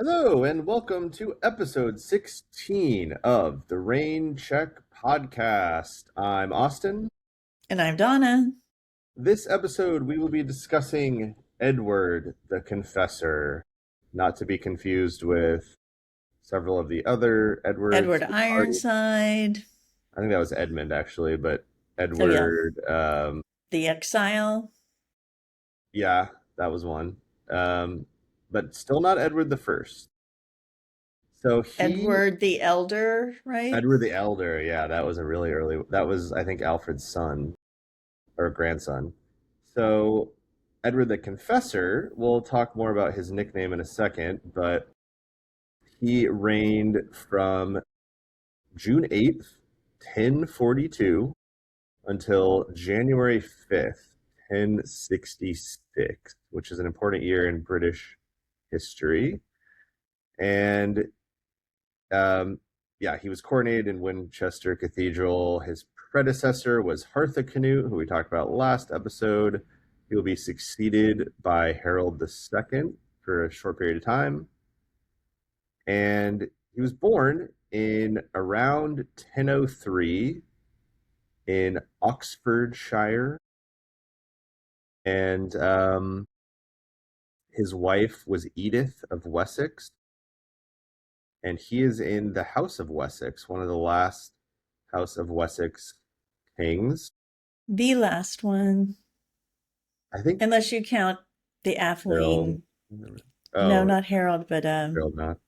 Hello, and welcome to episode 16 of the Rain Check podcast. I'm Austin. And I'm Donna. This episode, we will be discussing Edward the Confessor, not to be confused with several of the other Edwards. Edward Ironside. I think that was Edmund, actually, but Oh, yeah. Edward, The Exile. yeah, that was one. Um, but still not Edward the First. So Edward the Elder, right? Edward the Elder, yeah, that was a really early. That was, I think, Alfred's son or grandson. So Edward the Confessor, we'll talk more about his nickname in a second, but he reigned from June 8th, 1042, until January 5th, 1066, which is an important year in British history. And yeah, he was coronated in Winchester Cathedral. His predecessor was Harthacnut, who we talked about last episode. He will be succeeded by Harold II for a short period of time. And he was born in around 1003 in Oxfordshire. And his wife was Edith of Wessex. And he is in the House of Wessex, one of the last House of Wessex kings. The last one. I think Unless you count the Harold. Atheling. No, Oh, not Harold, but Harold not. Alf.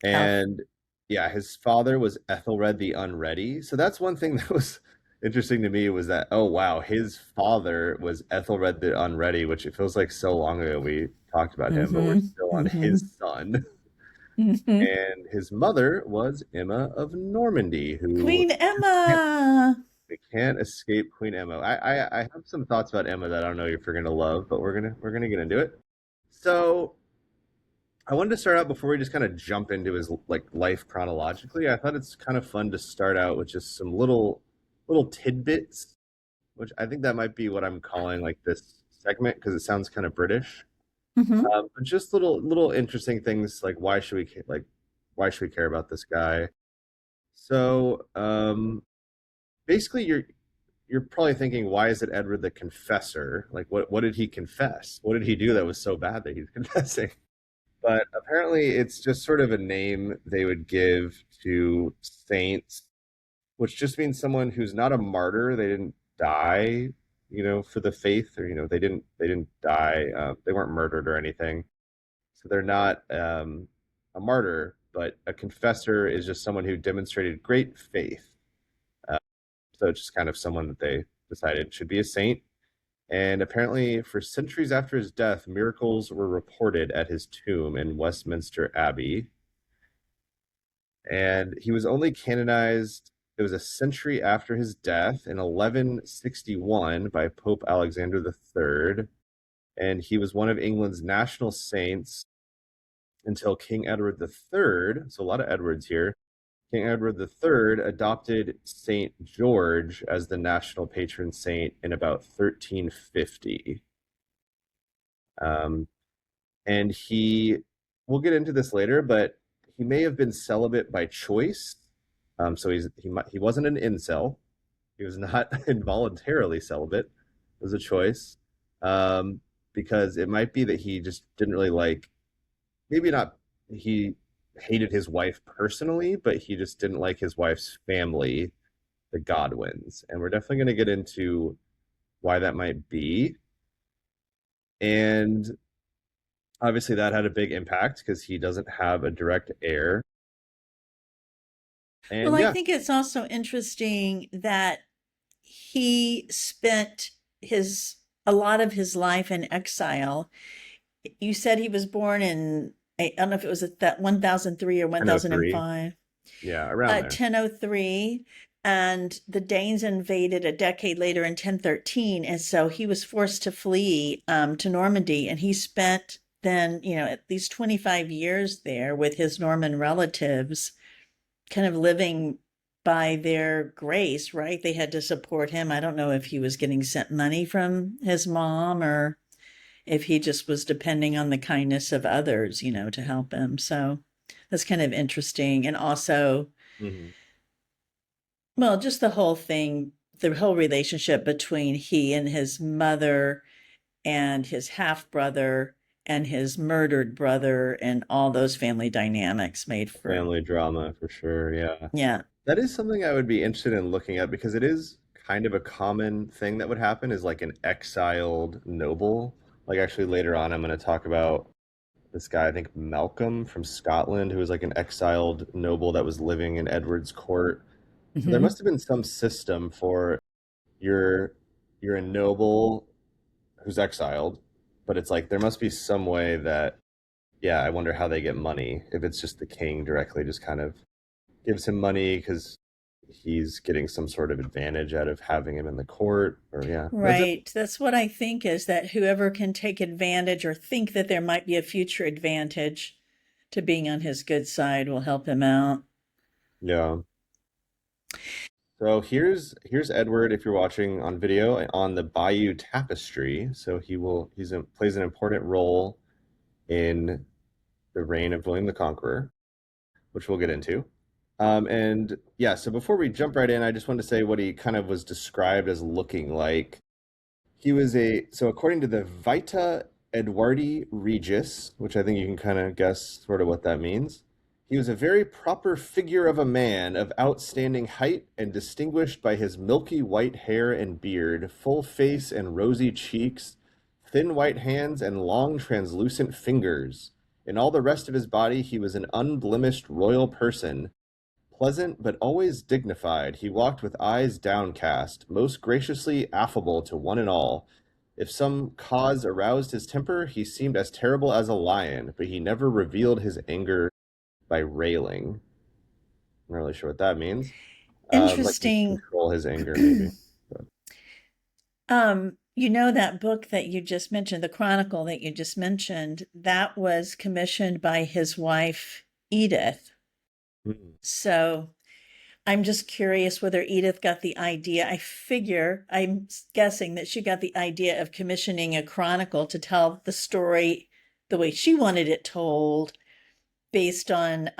And yeah, his father was Ethelred the Unready. So that's one thing that was interesting to me was that, oh wow, his father was Ethelred the Unready, which it feels like so long ago we talked about him, but we're Mm-hmm. still on Mm-hmm. his son. Mm-hmm. And his mother was Emma of Normandy, who Queen can't, Emma. we can't escape Queen Emma. I have some thoughts about Emma that I don't know if you're gonna love, but we're gonna get into it. So I wanted to start out before we just kind of jump into his like life chronologically. I thought it's kind of fun to start out with just some little tidbits, which I think that might be what I'm calling like this segment because it sounds kind of British. Mm-hmm. But just little interesting things like why should we care about this guy? So basically, you're probably thinking, why is it Edward the Confessor? Like, what did he confess? What did he do that was so bad that he's confessing? But apparently, it's just sort of a name they would give to saints, which just means someone who's not a martyr. They didn't die, for the faith, or they didn't die. They weren't murdered or anything, so they're not a martyr. But a confessor is just someone who demonstrated great faith. Uh, so it's just kind of someone that they decided should be a saint. And apparently, for centuries after his death, miracles were reported at his tomb in Westminster Abbey. And he was only canonized, it was a century after his death in 1161 by Pope Alexander III. And he was one of England's national saints until King Edward III. So a lot of Edwards here. King Edward III adopted Saint George as the national patron saint in about 1350. Um, and we'll get into this later, but he may have been celibate by choice. So he wasn't an incel. He was not involuntarily celibate. It was a choice, because it might be that he just didn't really like. Maybe not. He hated his wife personally, but he just didn't like his wife's family, the Godwins, and we're definitely going to get into why that might be. And obviously, that had a big impact because he doesn't have a direct heir. Well, And I yeah, think it's also interesting that he spent his a lot of his life in exile. You said he was born in, I don't know if it was at that 1003 or 1003. 1005. Yeah, around there. 1003, and the Danes invaded a decade later in 1013, and so he was forced to flee to Normandy, and he spent then, at least 25 years there with his Norman relatives, kind of living by their grace, right? They had to support him. I don't know if he was getting sent money from his mom or if he just was depending on the kindness of others, to help him. So that's kind of interesting. And also, Hmm. well, just the whole relationship between he and his mother and his half brother and his murdered brother and all those family dynamics made for, Family drama for sure. Yeah. yeah. That is something I would be interested in looking at because it is kind of a common thing that would happen is like an exiled noble. Like actually later on I'm going to talk about this guy, I think Malcolm from Scotland, who was like an exiled noble that was living in Edward's court. So there Hmm. must have been some system for you're you're a noble who's exiled, but it's like there must be some way that yeah, I wonder how they get money if it's just the king directly just kind of gives him money because he's getting some sort of advantage out of having him in the court or yeah. That's it. Right. That's what I think, is that whoever can take advantage or think that there might be a future advantage to being on his good side will help him out. Yeah. So here's Edward if you're watching on video on the Bayeux Tapestry. So plays an important role in the reign of William the Conqueror, which we'll get into. And yeah, so before we jump right in, I just wanted to say what he kind of was described as looking like. So according to the Vita Edwardi Regis, which I think you can kind of guess sort of what that means, he was a very proper figure of a man of outstanding height and distinguished by his milky white hair and beard, full face and rosy cheeks, thin white hands and long translucent fingers. In all the rest of his body, he was an unblemished royal person. Pleasant, but always dignified, he walked with eyes downcast, most graciously affable to one and all. If some cause aroused his temper, he seemed as terrible as a lion, but he never revealed his anger by railing. I'm not really sure what that means. Like to Interesting. control his anger, maybe. But, That book that you just mentioned, the Chronicle that you just mentioned, that was commissioned by his wife, Edith. mm, So I'm just curious whether Edith got the idea. I'm guessing that she got the idea of commissioning a chronicle to tell the story the way she wanted it told, based on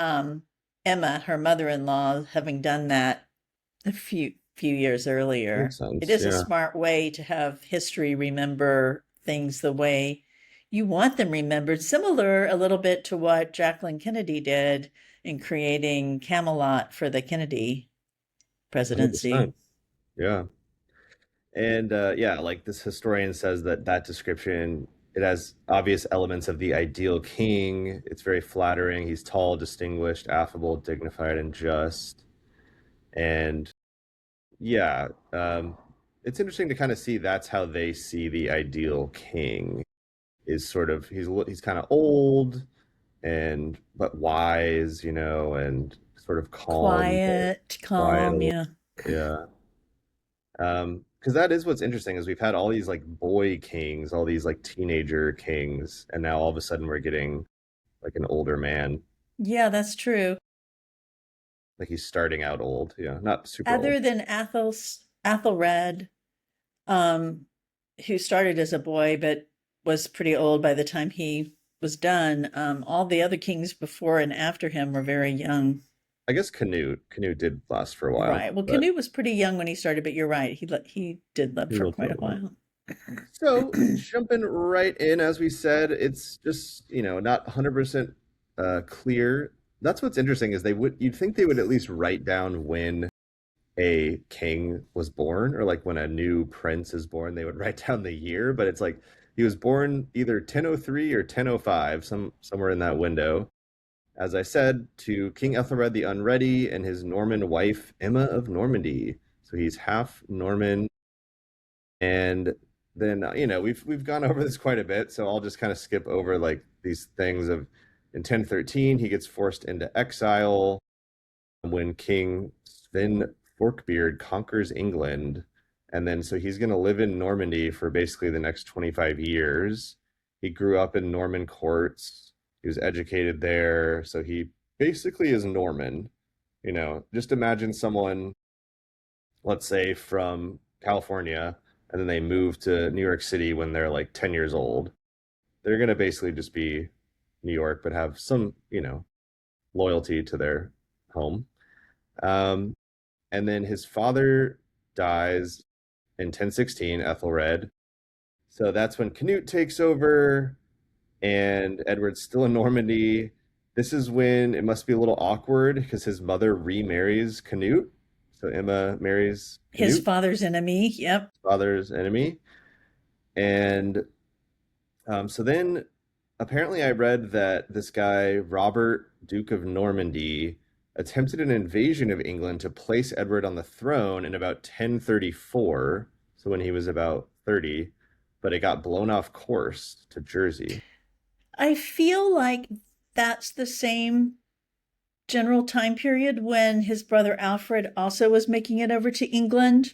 Emma, her mother-in-law, having done that a few years earlier. makes It sense. is a Yeah, smart way to have history remember things the way you want them remembered, similar a little bit to what Jacqueline Kennedy did in creating Camelot for the Kennedy presidency. 100%. Yeah. And yeah, like this historian says that that description it has obvious elements of the ideal king. It's very flattering. He's tall, distinguished, affable, dignified, and just. And yeah, it's interesting to kind of see that's how they see the ideal king is sort of he's kind of old and but wise, and sort of calm but Quiet, quiet. calm, yeah. Yeah. Because that is what's interesting is we've had all these like boy kings, all these like teenager kings, and now all of a sudden we're getting like an older man, Yeah, that's true. like he's starting out old, not super old. Other than Athelred, um, who started as a boy but was pretty old by the time he was done. All the other kings before and after him were very young. I guess Canute did last for a while, Right. Well, but Canute was pretty young when he started, but you're right. He did live he for lived for quite a a while. while. So jumping right in, as we said, it's just not 100% clear. That's what's interesting is you'd think they would at least write down when a king was born or like when a new prince is born they would write down the year, but it's like he was born either 1003 or 1005, somewhere in that window, as I said, to King Ethelred the Unready and his Norman wife Emma of Normandy. So he's half Norman. And then we've gone over this quite a bit, so I'll just kind of skip over like these things of in 1013 he gets forced into exile when King Sven Forkbeard conquers England. And then so he's going to live in Normandy for basically the next 25 years. He grew up in Norman courts. He was educated there. So he basically is Norman. Just imagine someone, let's say from California, and then they move to New York City when they're like 10 years old. they're going to basically just be New York, but have some, loyalty to their home. Um, and then his father dies in 1016, Ethelred. So that's when Canute takes over, and Edward's still in Normandy. This is when it must be a little awkward because his mother remarries Canute. So Emma marries His Canute, father's enemy. Yep. his father's enemy. And so then apparently I read that this guy, Robert, Duke of Normandy, attempted an invasion of England to place Edward on the throne in about 1034. So when he was about 30, but it got blown off course to Jersey. I feel like that's the same general time period when his brother Alfred also was making it over to England.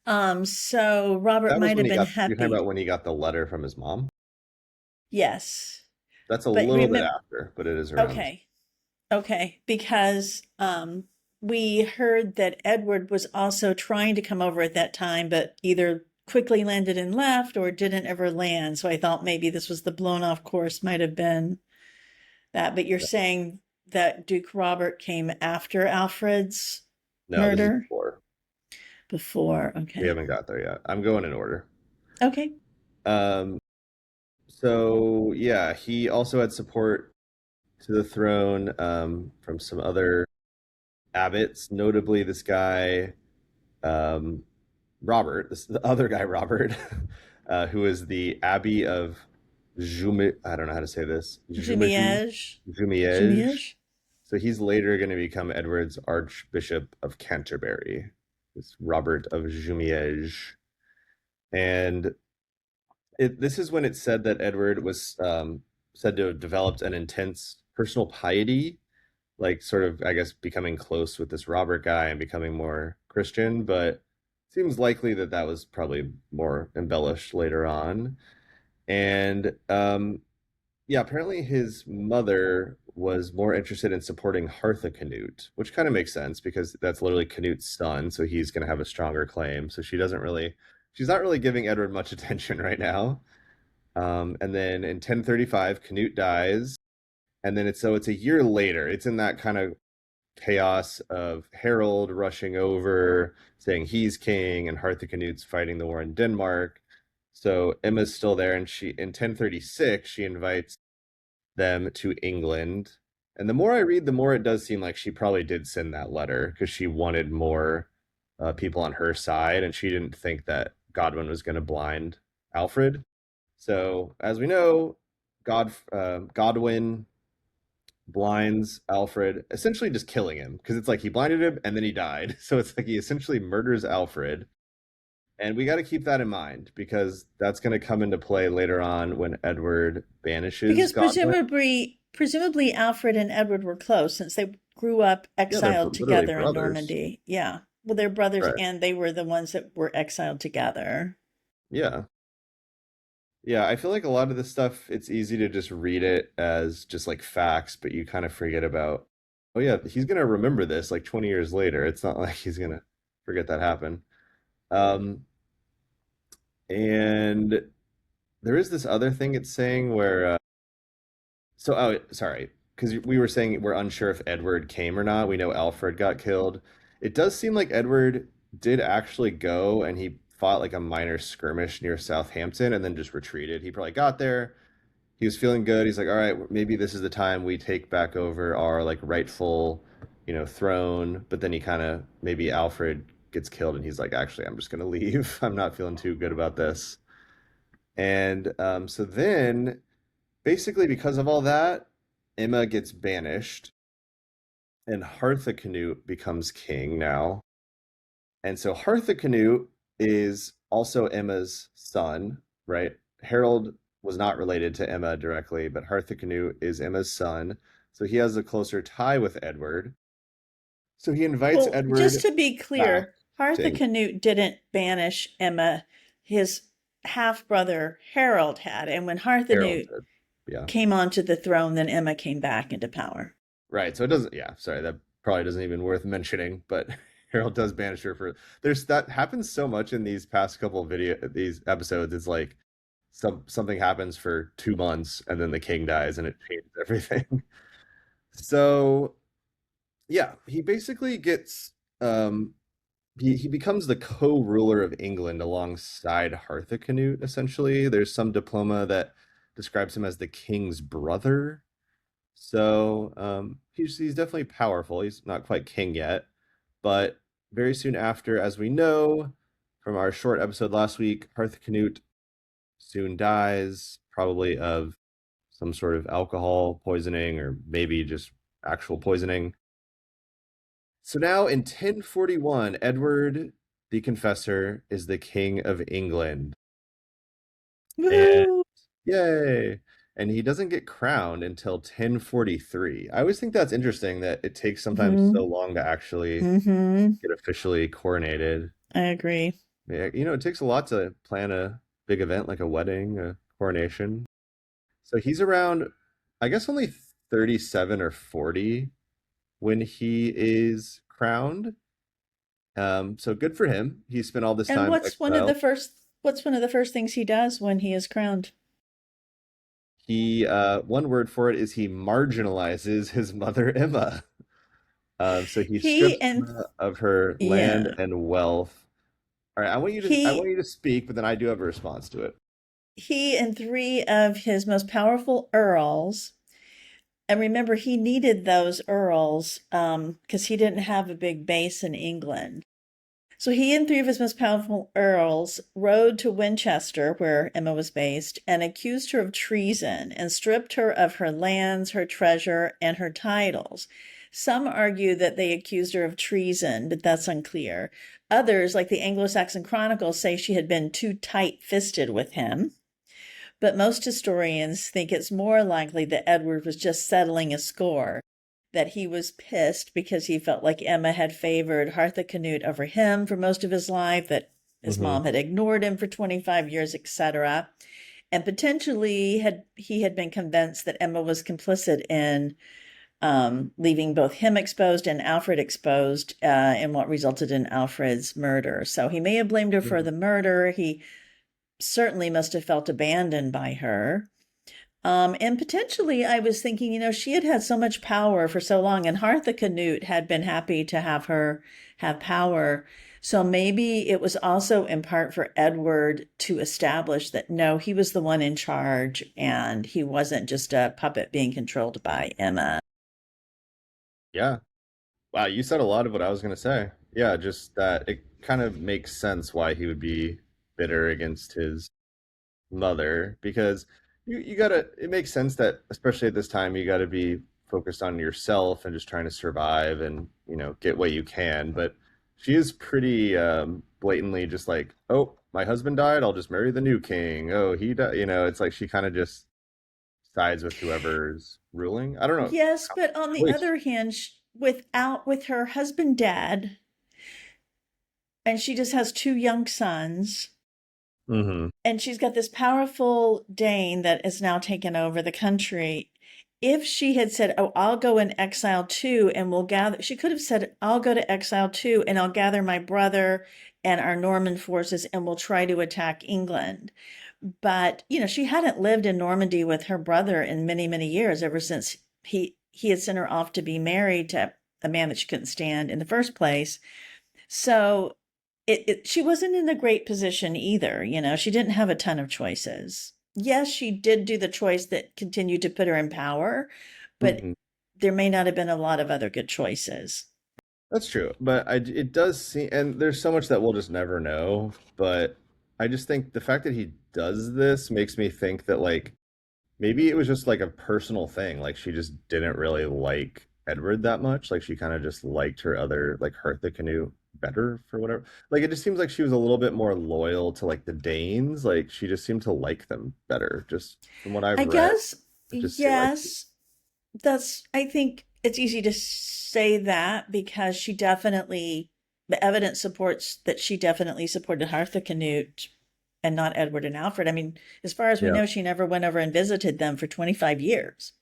So Robert That was might when have he been got, you're talking happy. about when he got the letter from his mom? Yes. That's a But little bit remember, after, but it is around. okay, okay, because we heard that Edward was also trying to come over at that time, but either quickly landed and left or didn't ever land. So I thought maybe this was the blown off course, might have been that. But you're saying that Duke Robert came after Alfred's No, this is murder? before. Before, We okay. haven't got there yet. I'm going in order. Okay. Um, so yeah, he also had support to the throne from some other abbots, notably this guy Robert, the other guy Robert, who is the Abbey of Jume. I don't know how to say this. Jumièges. Jumièges. Jumièges. So he's later going to become Edward's Archbishop of Canterbury. It's Robert of Jumièges, and this is when it's said that Edward was said to have developed an intense personal piety, like sort of, I guess, becoming close with this Robert guy and becoming more Christian, but it seems likely that that was probably more embellished later on. And yeah, apparently his mother was more interested in supporting Harthacnut, which kind of makes sense because that's literally Canute's son, so he's going to have a stronger claim. So she's not really giving Edward much attention right now. And then in 1035, Canute dies, and then it's a year later. It's in that kind of chaos of Harold rushing over, saying he's king, and Harthacnut's fighting the war in Denmark. So Emma's still there, and she in 1036 she invites them to England. And the more I read, the more it does seem like she probably did send that letter because she wanted more people on her side, and she didn't think that Godwin was going to blind Alfred. So, as we know, Godwin blinds Alfred, essentially just killing him because it's like he blinded him and then he died. So it's like he essentially murders Alfred. And we got to keep that in mind because that's going to come into play later on when Edward banishes Because Godwin. presumably Alfred and Edward were close since they grew up Yeah, they're exiled literally together in brothers. Normandy. Yeah. Well, they're brothers Right. and they were the ones that were exiled together. Yeah. Yeah, I feel like a lot of this stuff, it's easy to just read it as just like facts, but you kind of forget about, oh yeah, he's gonna remember this like 20 years later. It's not like he's gonna forget that happened. Um, and there is this other thing it's saying where, oh, sorry, because we were saying we're unsure if Edward came or not. We know Alfred got killed. It does seem like Edward did actually go and he fought like a minor skirmish near Southampton and then just retreated. He probably got there. He was feeling good. He's like, all right, maybe this is the time we take back over our like rightful, throne. But then he kind of maybe Alfred gets killed and he's like, actually, I'm just gonna leave. I'm not feeling too good about this. And so then basically because of all that, Emma gets banished and Harthacnut becomes king now. And so Harthacnut is also Emma's son, right? Harold was not related to Emma directly, but Harthacnut is Emma's son. So he has a closer tie with Edward. So he invites Well, just Edward to be back clear, to England. Harthacnut didn't banish Emma. His half brother Harold had. And when Harold Harthacnut did. Yeah. came onto the throne, then Emma came back into power. Right. So it doesn't, yeah, sorry, that probably doesn't even worth mentioning, but Harold does banish her for, there's, that happens so much in these past couple of these episodes. It's like, something happens for 2 months and then the king dies and it changes everything. So yeah, he basically gets he becomes the co-ruler of England alongside Harthacnut, essentially. There's some diploma that describes him as the king's brother. So he's definitely powerful. He's not quite king yet, but very soon after, as we know from our short episode last week, Harthacnut soon dies, probably of some sort of alcohol poisoning or maybe just actual poisoning. So now in 1041, Edward the Confessor is the king of England. And Woohoo! yay! And he doesn't get crowned until 1043. I always think that's interesting that it takes sometimes Mm-hmm. so long to actually Mm-hmm. get officially coronated. I agree. Yeah, it takes a lot to plan a big event like a wedding, a coronation. So he's around, I guess, only 37 or 40 when he is crowned. So good for him. He spent all this And time exiled. what's one of the first things he does when he is crowned? He one word for it is he marginalizes his mother Emma. So he He strips and Emma of her land Yeah. and wealth. All right, I want He you to speak, but then I do have a response to it. he and three of his most powerful earls, and remember he needed those earls because he didn't have a big base in England. So he and three of his most powerful earls rode to Winchester, where Emma was based, and accused her of treason and stripped her of her lands, her treasure, and her titles. Some argue that they accused her of treason, but that's unclear. Others, like the Anglo Saxon Chronicles, say she had been too tight fisted with him. But most historians think it's more likely that Edward was just settling a score, that he was pissed because he felt like Emma had favored Harthacnut over him for most of his life, that his Hmm. mom had ignored him for 25 years, etc. And potentially he had been convinced that Emma was complicit in leaving both him exposed and Alfred exposed in what resulted in Alfred's murder. So he may have blamed her for the murder. He certainly must have felt abandoned by her. And potentially, I was thinking, she had had so much power for so long, and Harthacnut had been happy to have her have power. So maybe it was also in part for Edward to establish that no, he was the one in charge and he wasn't just a puppet being controlled by Emma. Yeah. Wow, you said a lot of what I was going to say. Yeah, just that it kind of makes sense why he would be bitter against his mother because you gotta it makes sense that especially at this time you gotta be focused on yourself and just trying to survive and get what you can, but she is pretty blatantly just like, oh, my husband died, I'll just marry the new king. Oh, he died, it's like she kind of just sides with whoever's ruling. I don't know. Yes, but on the Choice. other hand, with her husband dead, and she just has two young sons, Hmm. and she's got this powerful Dane that has now taken over the country. If she had said, "Oh, I'll go in exile too, and we'll gather," she could have said, "I'll go to exile too, and I'll gather my brother and our Norman forces, and we'll try to attack England." But she hadn't lived in Normandy with her brother in many, many years, ever since he had sent her off to be married to a man that she couldn't stand in the first place. So she wasn't in a great position either. She didn't have a ton of choices. Yes, she did do the choice that continued to put her in power, but Hmm. there may not have been a lot of other good choices. That's true, but it does seem, and there's so much that we'll just never know. But I just think the fact that he does this makes me think that like maybe it was just like a personal thing. Like she just didn't really like Edward that much. Like she kind of just liked her other like Hertha Canoe better for whatever. Like it just seems like she was a little bit more loyal to like the Danes. Like she just seemed to like them better. Just from what I've I read, guess, it just seemed like. yes, I think it's easy to say that because the evidence supports that she definitely supported Harthacnut and not Edward and Alfred. I mean, as far as we Yeah. know, she never went over and visited them for 25 years.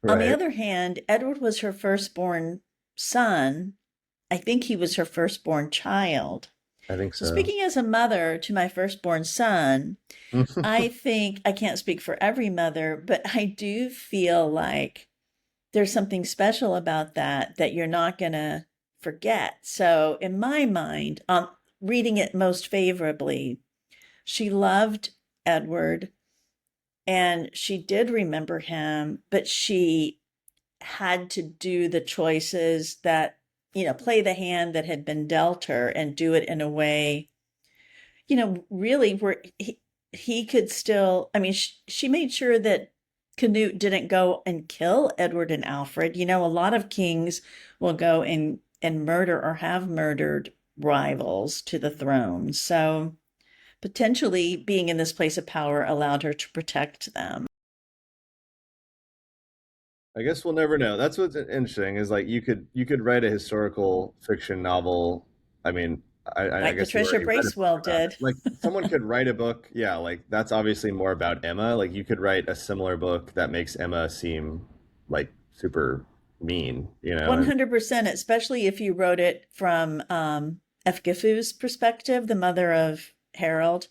On the Right. other hand, Edward was her firstborn son. I think he was her firstborn child. I think So, so. speaking as a mother to my firstborn son, I think I can't speak for every mother, but I do feel like there's something special about that you're not going to forget. So, in my mind, reading it most favorably, she loved Edward and she did remember him, but she had to do the choices that, play the hand that had been dealt her and do it in a way, really where he could still, I mean, she made sure that Canute didn't go and kill Edward and Alfred. A lot of kings will go and murder or have murdered rivals to the throne. So potentially being in this place of power allowed her to protect them. I guess we'll never know. That's what's interesting is like you could write a historical fiction novel. I mean, I Like guess you Patricia already read a book Bracewell about it. did. Like someone could write a book, yeah, like that's obviously more about Emma. Like you could write a similar book that makes Emma seem like super mean, and 100%, especially if you wrote it from Efgifu's perspective, the mother of Harold.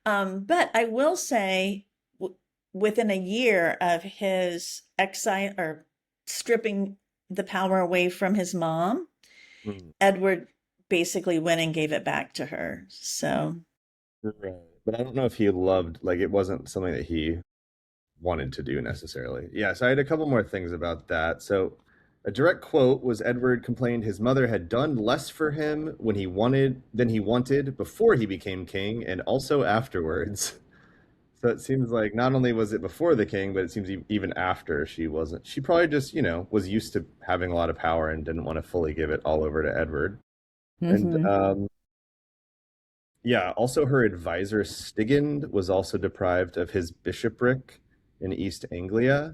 But I will say, within a year of his exile or stripping the power away from his mom, mm, Edward basically went and gave it back to her. So, right. But I don't know if he loved like it wasn't something that he wanted to do necessarily. Yeah, so I had a couple more things about that. So a direct quote was Edward complained his mother had done less for him when he wanted than he wanted before he became king and also afterwards. So it seems like not only was it before the king, but it seems even after she wasn't. She probably just, was used to having a lot of power and didn't want to fully give it all over to Edward. And mhm. yeah, also her advisor Stigand was also deprived of his bishopric in East Anglia.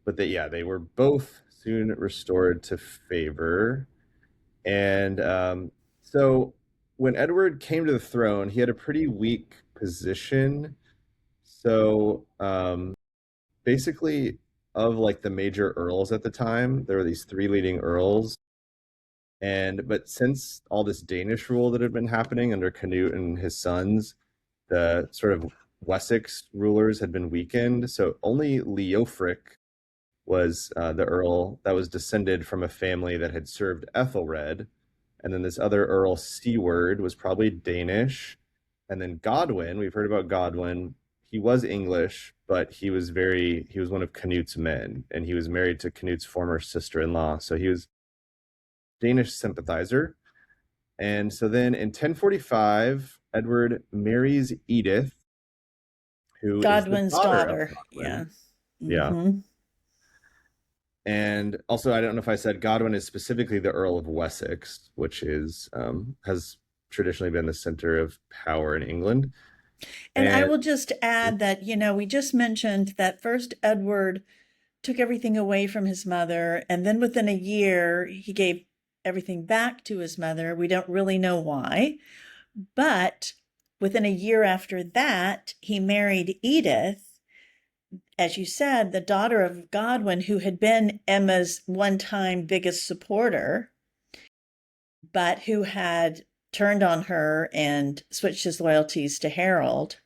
But they were both soon restored to favor. And so when Edward came to the throne, he had a pretty weak position. So basically, of like the major earls at the time, there were these three leading earls. And but since all this Danish rule that had been happening under Canute and his sons, the sort of Wessex rulers had been weakened. So only Leofric was the earl that was descended from a family that had served Ethelred, and then this other Earl Siward was probably Danish, and then Godwin. We've heard about Godwin. He was English, but he was one of Canute's men, and he was married to Canute's former sister-in-law, so he was Danish sympathizer. And so then in 1045, Edward marries Edith, who is the Godwin's daughter of daughter. Yeah. Godwin. Yeah. Hmm. And also, I don't know if I said Godwin is specifically the Earl of Wessex, which is has traditionally been the center of power in England. And I And will just add that, we just mentioned that first Edward took everything away from his mother, and then within a year, he gave everything back to his mother. We don't really know why, but within a year after that, he married Edith, as you said, the daughter of Godwin, who had been Emma's one time biggest supporter, but who had turned on her and switched his loyalties to Harold.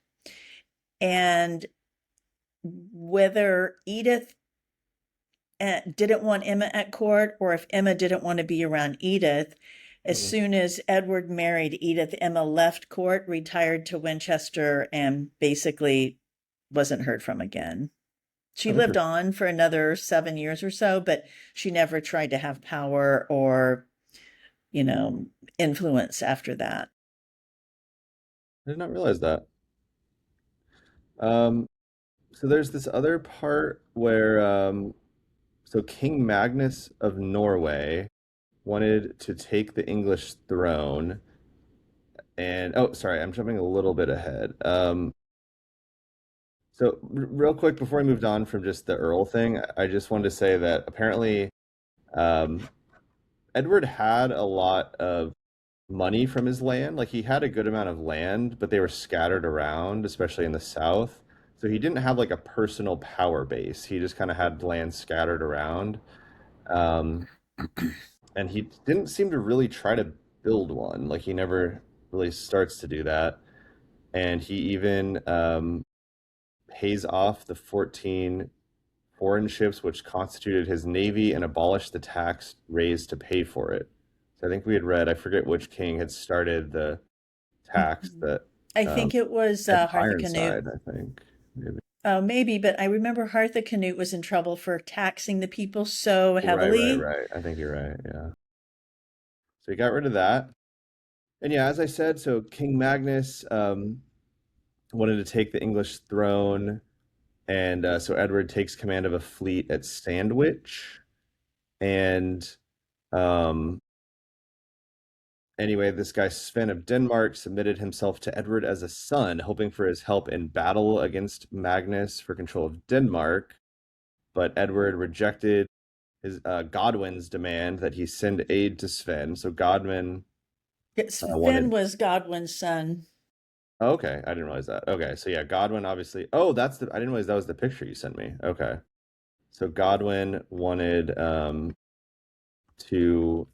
And whether Edith didn't want Emma at court or if Emma didn't want to be around Edith, as mm, soon as Edward married Edith, Emma left court, retired to Winchester, and basically wasn't heard from again. She lived interesting. on for another 7 years or so, but she never tried to have power or, you know, influence after that. I did not realize that. Um, so there's this other part where so King Magnus of Norway wanted to take the English throne, and oh, sorry, I'm jumping a little bit ahead. So real quick before we moved on from just the Earl thing, I just wanted to say that apparently um, Edward had a lot of money from his land. Like he had a good amount of land, but they were scattered around, especially in the south. So he didn't have like a personal power base. He just kind of had land scattered around. Um, and he didn't seem to really try to build one. Like he never. really starts to do that, and he even pays off the 14 foreign ships which constituted his navy and abolished the tax raised to pay for it. So I think we had read, I forget which king had started the tax Mhm. that I um, think it was Harthacnut. Ironside, I think. Maybe. Oh, maybe, but I remember Harthacnut was in trouble for taxing the people so Right, right, heavily. right. I think you're right. Yeah. So he got rid of that. And yeah, as I said, so King Magnus wanted to take the English throne, and so Edward takes command of a fleet at Sandwich. And um, anyway, this guy Sven of Denmark submitted himself to Edward as a son, hoping for his help in battle against Magnus for control of Denmark. But Edward rejected his Godwin's demand that he send aid to Sven. So Godwin Sven wanted. was Godwin's son. Oh, okay, I didn't realize that. Okay, so yeah, Godwin obviously. Oh, that's the. I didn't realize that was the picture you sent me. Okay, so Godwin wanted to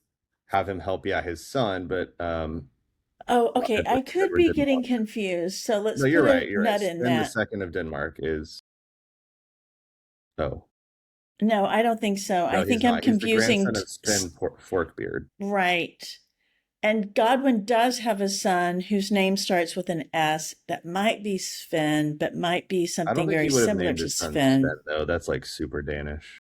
have him help, yeah, his son, but Oh, okay. I could Edward be didn't getting want to. confused. So let's No, you're put right. a You're right. nut in Sven the that. second of Denmark is. Oh No, I don't think so. I no, he's think I'm not. He's the confusing. grandson of Sven Forkbeard. Right. And Godwin does have a son whose name starts with an S that might be Sven, but might be I don't something think very he would have similar named to his son Sven Sven. though. That's like super Danish.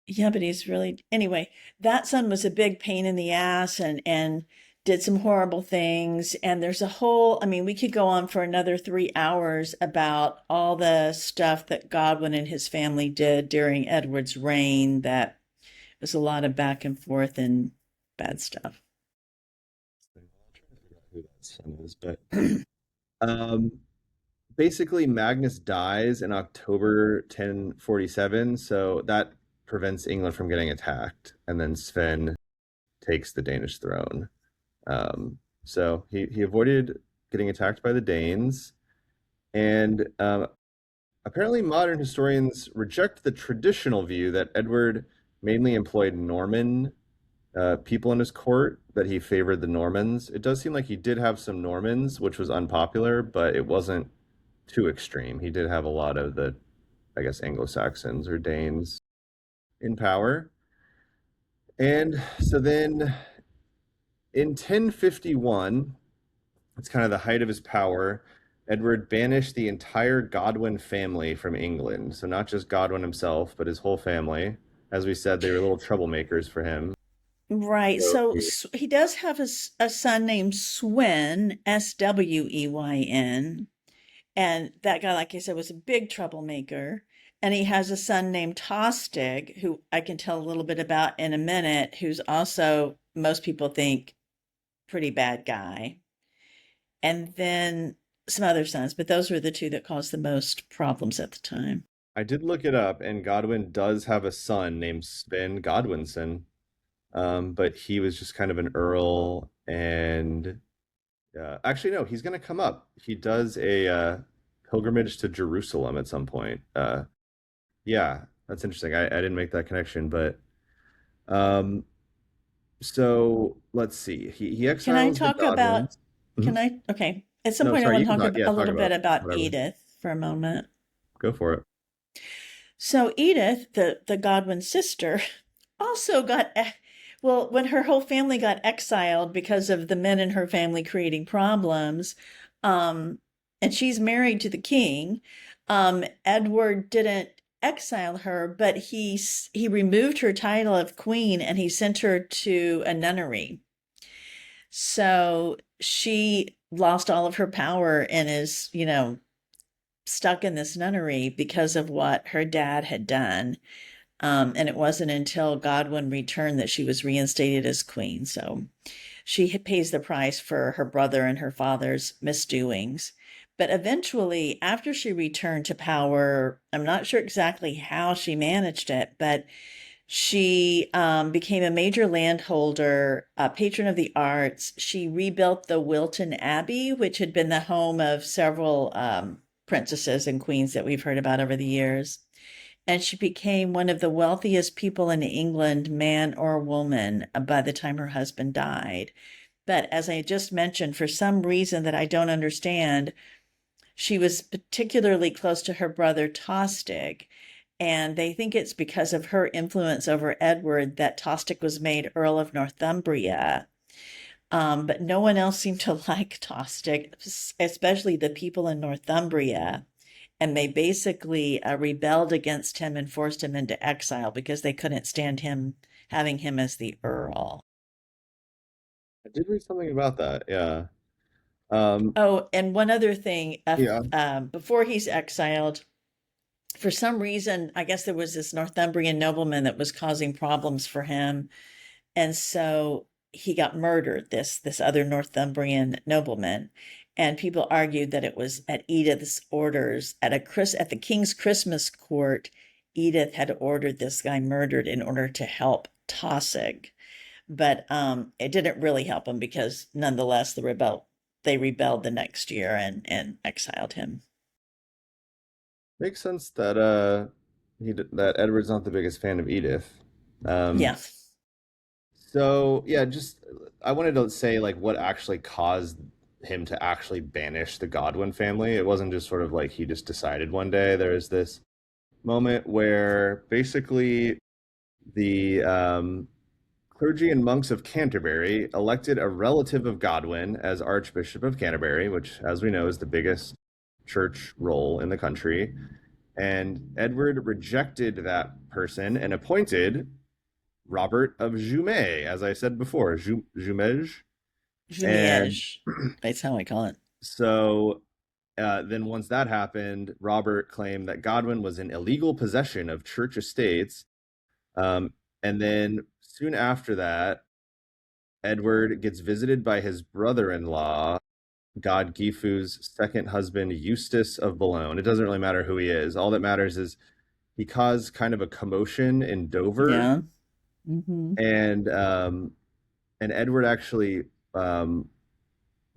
Yeah, but he's really anyway, that son was a big pain in the ass and did some horrible things. And there's a whole, I mean, we could go on for another 3 hours about all the stuff that Godwin and his family did during Edward's reign that was a lot of back and forth and bad stuff. I'm trying to figure out who that son is, but um, basically Magnus dies in October 1047, so that prevents England from getting attacked, and then Sven takes the Danish throne. So he avoided getting attacked by the Danes, and apparently modern historians reject the traditional view that Edward mainly employed Norman people in his court, that he favored the Normans. It does seem like he did have some Normans, which was unpopular, but it wasn't too extreme. He did have a lot of the, I guess, Anglo-Saxons or Danes in power. And so then in 1051, it's kind of the height of his power, Edward banished the entire Godwin family from England. So not just Godwin himself, but his whole family. As we said, they were little troublemakers for him. Right. So So he, he does have a son named Swen, Sweyn. And that guy, like I said, was a big troublemaker. And he has a son named Tostig, who I can tell a little bit about in a minute, who's also, most people think, pretty bad guy. And then some other sons, but those were the two that caused the most problems at the time. I did look it up, and Godwin does have a son named Sven Godwinson. But he was just kind of an earl, and actually, no, he's going to come up. He does a pilgrimage to Jerusalem at some point. Yeah, that's interesting. I didn't make that connection, but um, so let's see. He Can I exiles the talk about, Godwins. Mhm. okay. At some No, point, I sorry, want you to can talk talk. Yeah, a talk little bit about about whatever. Edith for a moment. Go for it. So Edith, the Godwin sister, also well, when her whole family got exiled because of the men in her family creating problems, um, and she's married to the king, Edward didn't exile her, but he removed her title of queen and he sent her to a nunnery. So she lost all of her power and is, stuck in this nunnery because of what her dad had done. And it wasn't until Godwin returned that she was reinstated as queen. So she pays the price for her brother and her father's misdoings. But eventually, after she returned to power, I'm not sure exactly how she managed it, but she became a major landholder, a patron of the arts. She rebuilt the Wilton Abbey, which had been the home of several princesses and queens that we've heard about over the years. And she became one of the wealthiest people in England, man or woman, by the time her husband died. But as I just mentioned, for some reason that I don't understand, she was particularly close to her brother Tostig, and they think it's because of her influence over Edward that Tostig was made Earl of Northumbria. But no one else seemed to like Tostig, especially the people in Northumbria. And they basically rebelled against him and forced him into exile because they couldn't stand him having him as the earl. I did read something about that. Yeah. Um, Oh, and one other thing, yeah. before he's exiled, for some reason, I guess there was this Northumbrian nobleman that was causing problems for him, and so he got murdered. This other Northumbrian nobleman, and people argued that it was at Edith's orders at the king's Christmas court. Edith had ordered this guy murdered in order to help Tausig, but it didn't really help him because nonetheless they rebelled the next year and exiled him. Makes sense that that Edward's not the biggest fan of Edith. Um, Yeah. so yeah, just I wanted to say like what actually caused him to actually banish the Godwin family. It wasn't just sort of like he just decided one day. There's this moment where basically the clergy and monks of Canterbury elected a relative of Godwin as Archbishop of Canterbury, which, as we know, is the biggest church role in the country. And Edward rejected that person and appointed Robert of Jumet, as I said before, Jumej. And Jumièges. That's how I call it. so then once that happened, Robert claimed that Godwin was in illegal possession of church estates. Um, and then soon after that, Edward gets visited by his brother-in-law, Godgifu's second husband, Eustace of Boulogne. It doesn't really matter who he is. All that matters is he caused kind of a commotion in Dover, Yeah. Hmm. and Edward actually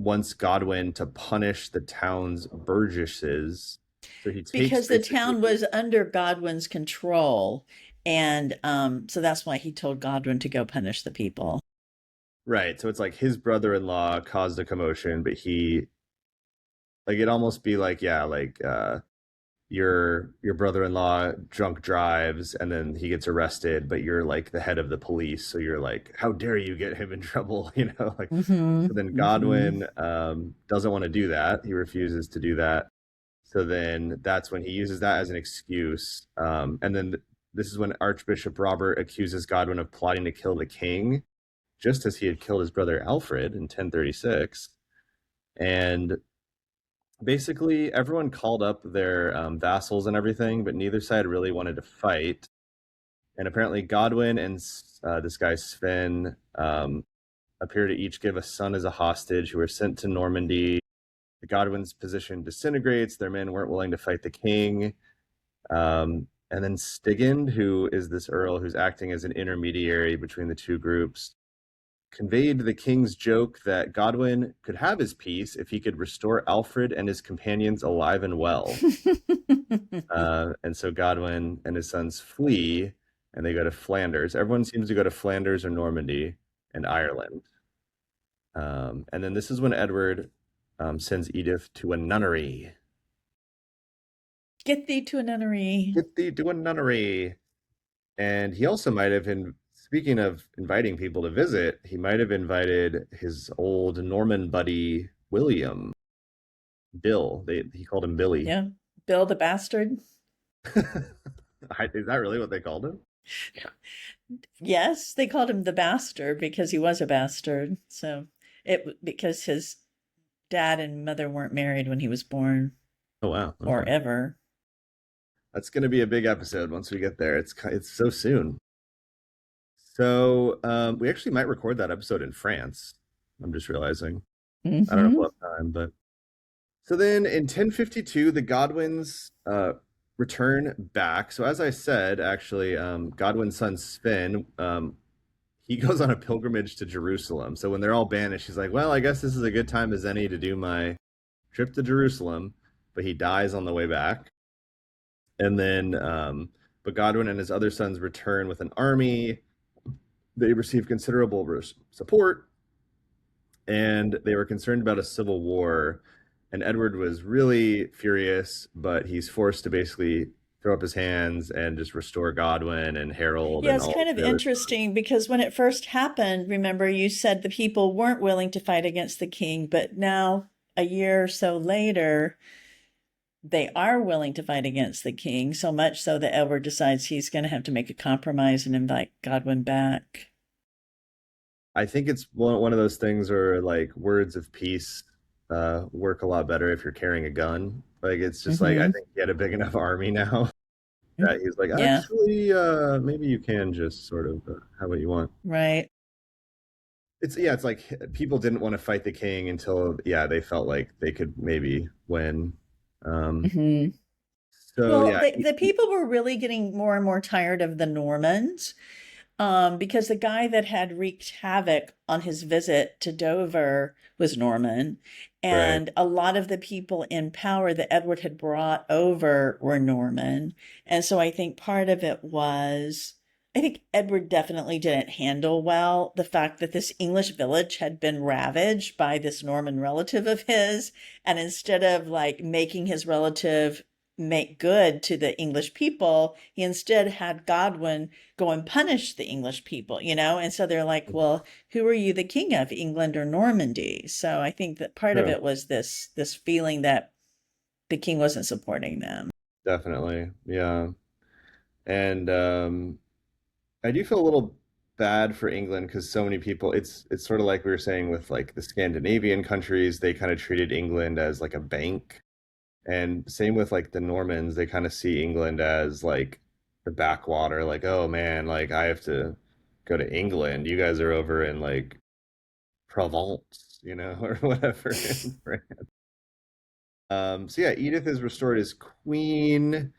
wants Godwin to punish the town's burgesses. So he takes Because the basically town was under Godwin's control. And so that's why he told Godwin to go punish the people. right. So it's like his brother-in-law caused a commotion, but he like it'd almost be like yeah, like your brother-in-law drunk drives and then he gets arrested, but you're like the head of the police, so you're like, how dare you get him in trouble, you know? Like Hmm. so then Hmm. Godwin doesn't want to do that. He refuses to do that. So then that's when he uses that as an excuse. And then this is when Archbishop Robert accuses Godwin of plotting to kill the king, just as he had killed his brother Alfred in 1036. And basically, everyone called up their vassals and everything, but neither side really wanted to fight. And apparently, Godwin and this guy Sven appear to each give a son as a hostage who were sent to Normandy. The Godwin's position disintegrates. Their men weren't willing to fight the king. And then Stigand, who is this earl who's acting as an intermediary between the two groups, conveyed the king's joke that Godwin could have his peace if he could restore Alfred and his companions alive and well. And so Godwin and his sons flee and they go to Flanders. Everyone seems to go to Flanders or Normandy and Ireland. And then this is when Edward sends Edith to a nunnery. Get thee to a nunnery. Get thee to a nunnery. And he also might have been, speaking of inviting people to visit, he might have invited his old Norman buddy, William, Bill. He called him Billy. Yeah. Bill the bastard. Is that really what they called him? Yes, they called him the bastard because he was a bastard. So it because his dad and mother weren't married when he was born Oh wow. or Okay. ever. That's going to be a big episode once we get there. It's so soon. So we actually might record that episode in France. I'm just realizing. I don't know if Hmm. we'll have time, but so then in 1052, the Godwins return back. So as I said, actually, Godwin's son Sven, he goes on a pilgrimage to Jerusalem. So when they're all banished, he's like, well, I guess this is a good time as any to do my trip to Jerusalem. But he dies on the way back. And then, but Godwin and his other sons return with an army. They receive considerable support. and they were concerned about a civil war. And Edward was really furious, but he's forced to basically throw up his hands and just restore Godwin and Harold Yeah, and it's all kind of the other. interesting because when it first happened, remember you said the people weren't willing to fight against the king, but now a year or so later, they are willing to fight against the king, so much so that Edward decides he's going to have to make a compromise and invite Godwin back. I think it's one of those things where like words of peace work a lot better if you're carrying a gun. Like it's just like I Mm-hmm. think he had a big enough army now that he's like, Yeah, actually, maybe you can just sort of have what you want. right. It's yeah, it's like people didn't want to fight the king until yeah, they felt like they could maybe win. Um, Mm-hmm. so Well, yeah, the people were really getting more and more tired of the Normans, because the guy that had wreaked havoc on his visit to Dover was Norman, right. and a lot of the people in power that Edward had brought over were Norman. And so I think part of it was, I think Edward definitely didn't handle well the fact that this English village had been ravaged by this Norman relative of his. And instead of like making his relative make good to the English people, he instead had Godwin go and punish the English people, you know? And so they're like, well, who are you the king of, England or Normandy? So I think that part of True, it was this feeling that the king wasn't supporting them. definitely, yeah. And I do feel a little bad for England because so many people. It's sort of like we were saying with like the Scandinavian countries, they kind of treated England as like a bank. And same with like the Normans, they kind of see England as like the backwater, like, oh man, like I have to go to England. You guys are over in like Provence, or whatever in France. So yeah, Edith is restored as queen,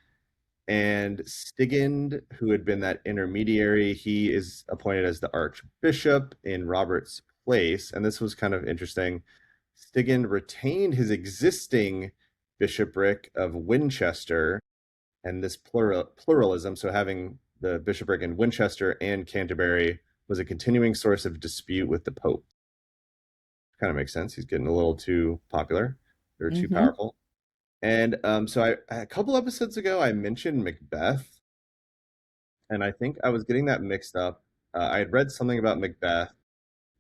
and Stigand, who had been that intermediary, he is appointed as the archbishop in Robert's place. And this was kind of interesting. Stigand retained his existing bishopric of Winchester and this pluralism, so having the bishopric in Winchester and Canterbury was a continuing source of dispute with the Pope. Kind of makes sense. He's getting a little too popular or too Mm-hmm. powerful. And so a couple episodes ago, I mentioned Macbeth, and I think I was getting that mixed up. I had read something about Macbeth,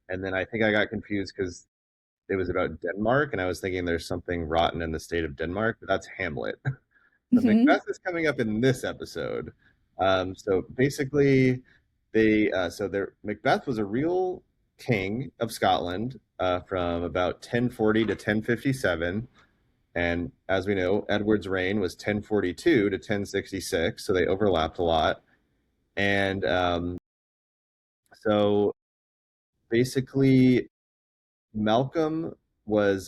and then I think I got confused because it was about Denmark, and I was thinking there's something rotten in the state of Denmark, but that's Hamlet. But Mm-hmm. Macbeth is coming up in this episode. So basically, Macbeth was a real king of Scotland from about 1040 to 1057, and as we know, Edward's reign was 1042 to 1066, so they overlapped a lot. And so basically, Malcolm was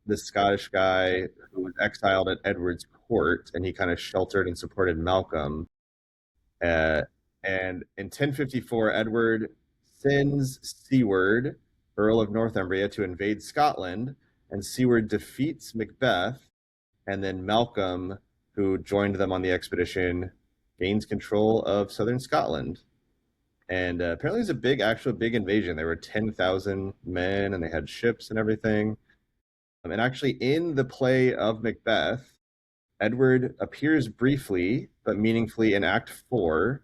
this Scottish guy who was exiled at Edward's court, and he kind of sheltered and supported Malcolm. Uh, and in 1054, Edward sends Siward, Earl of Northumbria, to invade Scotland, and Siward defeats Macbeth, and then Malcolm, who joined them on the expedition, gains control of southern Scotland. And apparently, it was a big invasion. There were 10,000 men, and they had ships and everything. And actually, in the play of Macbeth, Edward appears briefly but meaningfully in Act Four.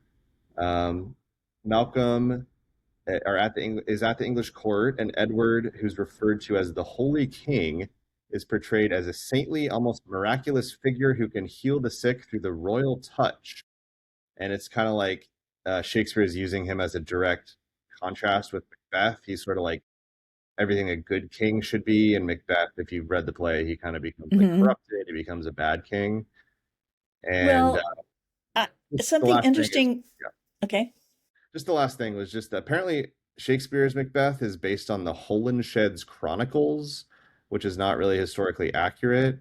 Malcolm is at the English court, and Edward, who's referred to as the Holy King, is portrayed as a saintly, almost miraculous figure who can heal the sick through the royal touch. And it's kind of like Shakespeare is using him as a direct contrast with Macbeth. He's sort of like everything a good king should be. And Macbeth, if you've read the play, he kind of becomes like Mm-hmm. corrupted. He becomes a bad king. And Well, uh, just the something last thing is, interesting. yeah, Okay. just the last thing was just apparently Shakespeare's Macbeth is based on the Holinshed's Chronicles, which is not really historically accurate.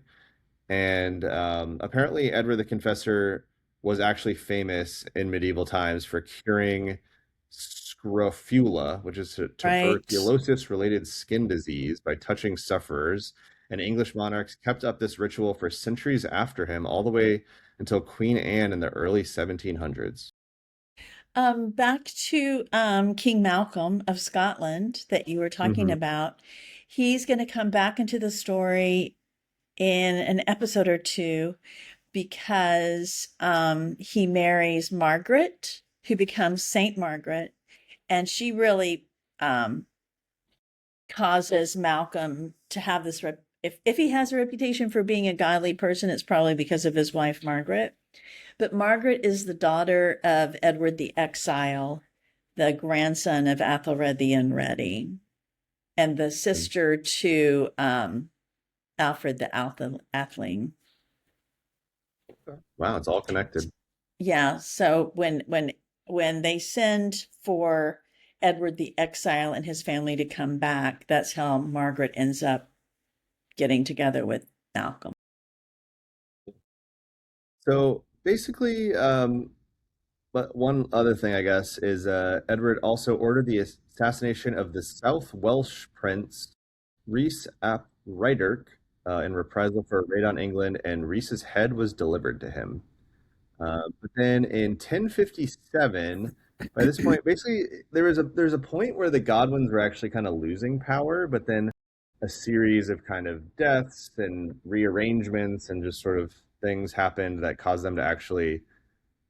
And apparently, Edward the Confessor was actually famous in medieval times for curing scrofula, which is a Right. tuberculosis-related skin disease, by touching sufferers. And English monarchs kept up this ritual for centuries after him, all the way until Queen Anne in the early 1700s. Back to King Malcolm of Scotland that you were talking Hmm. about. He's going to come back into the story in an episode or two because he marries Margaret, who becomes Saint Margaret, and she really um, causes Malcolm to have this if he has a reputation for being a godly person, it's probably because of his wife Margaret. But Margaret is the daughter of Edward the Exile, the grandson of Athelred the Unready, and the sister to Alfred the Atheling. Wow, it's all connected. Yeah, so when they send for Edward the Exile and his family to come back, that's how Margaret ends up getting together with Malcolm. So basically, but one other thing, I guess, is Edward also ordered the assassination of the South Welsh prince Rhys ap Rhyderch in reprisal for a raid on England, and Rhys's head was delivered to him. But then in 1057, by this point, basically there's a point where the Godwins were actually kind of losing power, but then a series of kind of deaths and rearrangements and just sort of things happened that caused them to actually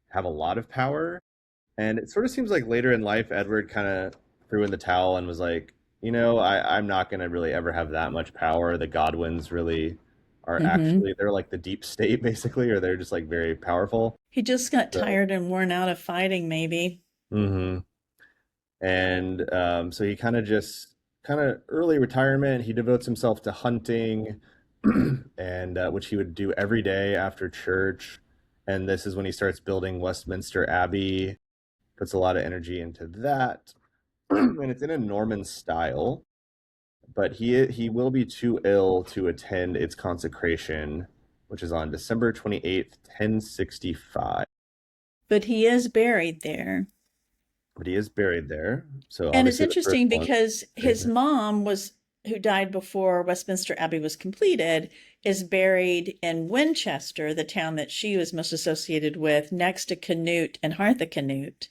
have a lot of power. And it sort of seems like later in life, Edward kind of threw in the towel and was like, I'm not going to really ever have that much power. The Godwins really are Mm-hmm. actually, they're like the deep state, basically, or they're just like very powerful. He just got So, tired and worn out of fighting, maybe. hmm and so he kind of early retirement, he devotes himself to hunting, and which he would do every day after church. And this is when he starts building Westminster Abbey, puts a lot of energy into that. And it's in a Norman style, but he will be too ill to attend its consecration, which is on December 28th, 1065. But he is buried there. But he is buried there. So And it's obviously the first interesting one. because his mom was, who died before Westminster Abbey was completed, is buried in Winchester, the town that she was most associated with, next to Canute and Harthacanute.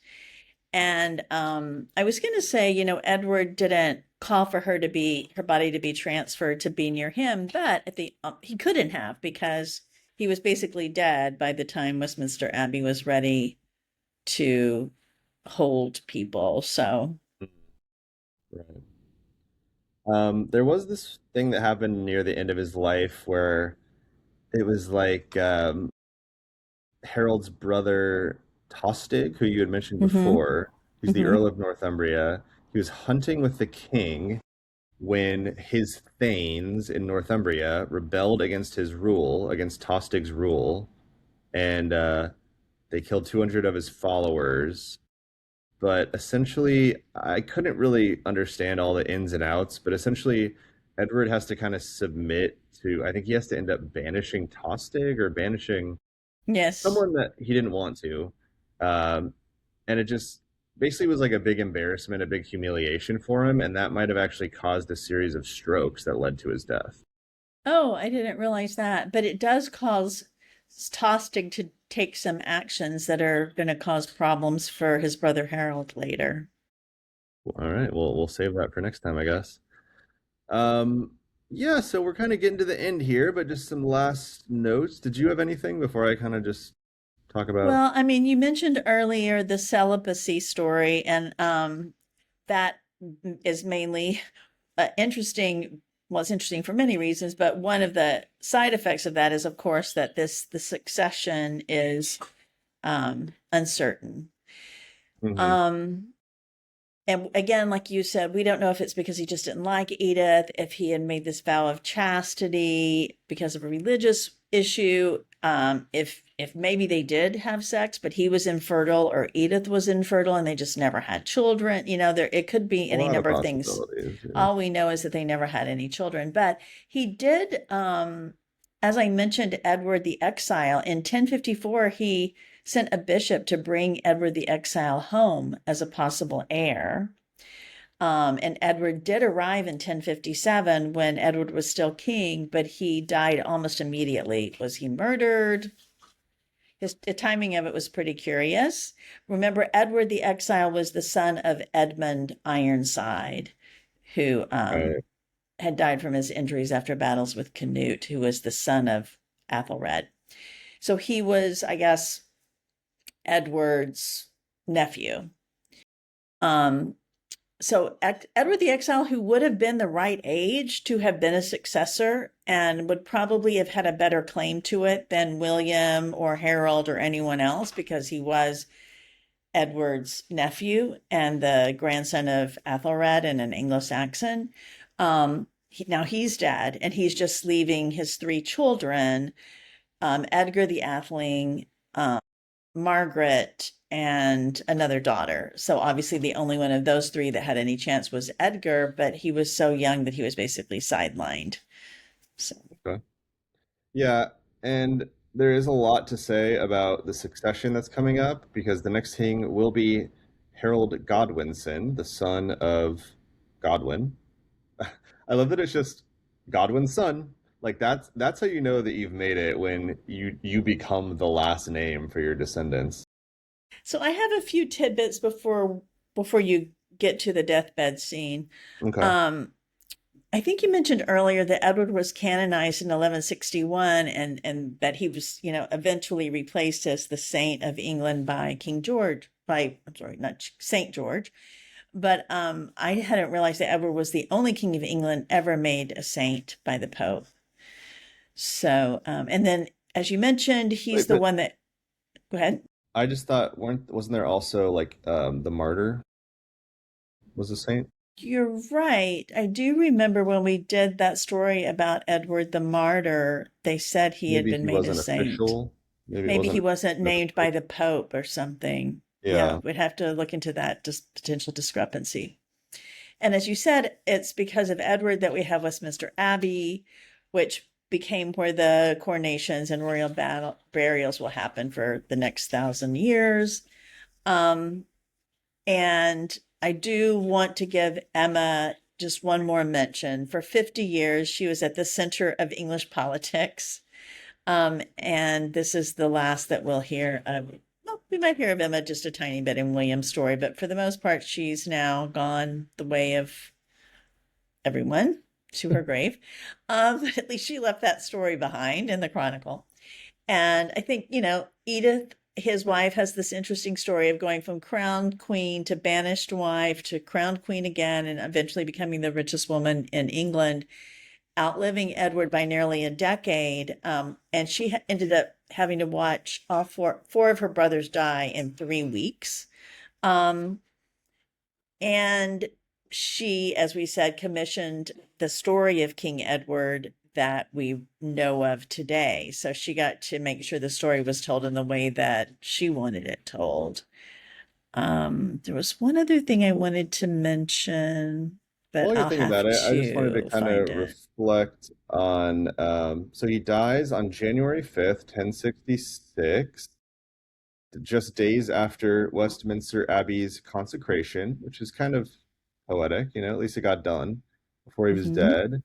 And I was going to say, Edward didn't call for her body to be transferred to be near him, but he couldn't have because he was basically dead by the time Westminster Abbey was ready to hold people. So, Right. There was this thing that happened near the end of his life where it was like Harold's brother Tostig, who you had mentioned mm-hmm, before. He's the mm-hmm. Earl of Northumbria. He was hunting with the king when his thanes in Northumbria rebelled against his rule, against Tostig's rule, and they killed 200 of his followers. But essentially, I couldn't really understand all the ins and outs. But essentially, Edward has to kind of submit to, I think he has to end up banishing Tostig or banishing Yes. someone that he didn't want to. Um, and it just basically was like a big embarrassment, a big humiliation for him. And that might have actually caused a series of strokes that led to his death. Oh, I didn't realize that. But it does cause Tostig to take some actions that are going to cause problems for his brother Harold later. All right, well, we'll save that for next time, I guess. Um, yeah, so we're kind of getting to the end here, but just some last notes. Did you have anything before I kind of just talk about? Well, I mean, you mentioned earlier the celibacy story, and that is mainly interesting. Well, it's interesting for many reasons, but one of the side effects of that is, of course, that the succession is uncertain. Hmm. Um, and again, like you said, we don't know if it's because he just didn't like Edith, if he had made this vow of chastity because of a religious issue, if maybe they did have sex, but he was infertile or Edith was infertile and they just never had children. There it could be A any lot of number of things. possibilities. Yeah. All we know is that they never had any children. But he did, as I mentioned, Edward the Exile in 1054, he sent a bishop to bring Edward the Exile home as a possible heir. And Edward did arrive in 1057 when Edward was still king, but he died almost immediately. Was he murdered? The timing of it was pretty curious. Remember, Edward the Exile was the son of Edmund Ironside, who Right. had died from his injuries after battles with Canute, who was the son of Athelred. So he was, I guess, Edward's nephew. Um, so Edward the Exile, who would have been the right age to have been a successor and would probably have had a better claim to it than William or Harold or anyone else, because he was Edward's nephew and the grandson of Athelred and an Anglo-Saxon. Now he's dead, and he's just leaving his three children, Edgar the Atheling, Margaret, and another daughter. So obviously the only one of those three that had any chance was Edgar, but he was so young that he was basically sidelined. So Okay. Yeah, and there is a lot to say about the succession that's coming up because the next king will be Harold Godwinson, the son of Godwin. I love that it's just Godwin's son. Like that's how you know that you've made it when you become the last name for your descendants. so I have a few tidbits before you get to the deathbed scene. Okay. Um, I think you mentioned earlier that Edward was canonized in 1161, and that he was, eventually replaced as the Saint of England by King George, I'm sorry, not Saint George. But I hadn't realized that Edward was the only king of England ever made a saint by the Pope. So, and then as you mentioned, he's Wait, the but one that, go ahead. I just thought wasn't there also like the martyr was a saint? You're right. I do remember when we did that story about Edward the Martyr, they said he had Maybe been he made a wasn't saint. official. Maybe it Maybe he wasn't wasn't an named by official. the Pope or something. Yeah, Yeah. we'd have to look into that potential discrepancy. And as you said, it's because of Edward that we have Westminster Abbey, which became where the coronations and royal burials will happen for the next 1,000 years. Um, and I do want to give Emma just one more mention. For 50 years, she was at the center of English politics. And this is the last that we'll hear of. Well, we might hear of Emma just a tiny bit in William's story, but for the most part, she's now gone the way of everyone to her grave. At least she left that story behind in the Chronicle. And I think, Edith, his wife, has this interesting story of going from crowned queen to banished wife to crowned queen again and eventually becoming the richest woman in England, outliving Edward by nearly a decade. And she ended up having to watch all four of her brothers die in 3 weeks. Um, and she, as we said, commissioned the story of King Edward that we know of today. So she got to make sure the story was told in the way that she wanted it told. There was one other thing I wanted to mention, but While you're I'll thinking have about it, I just wanted to to kind find of it. reflect on so he dies on January 5th, 1066, just days after Westminster Abbey's consecration, which is kind of poetic, at least it got done before he was Mhm. dead.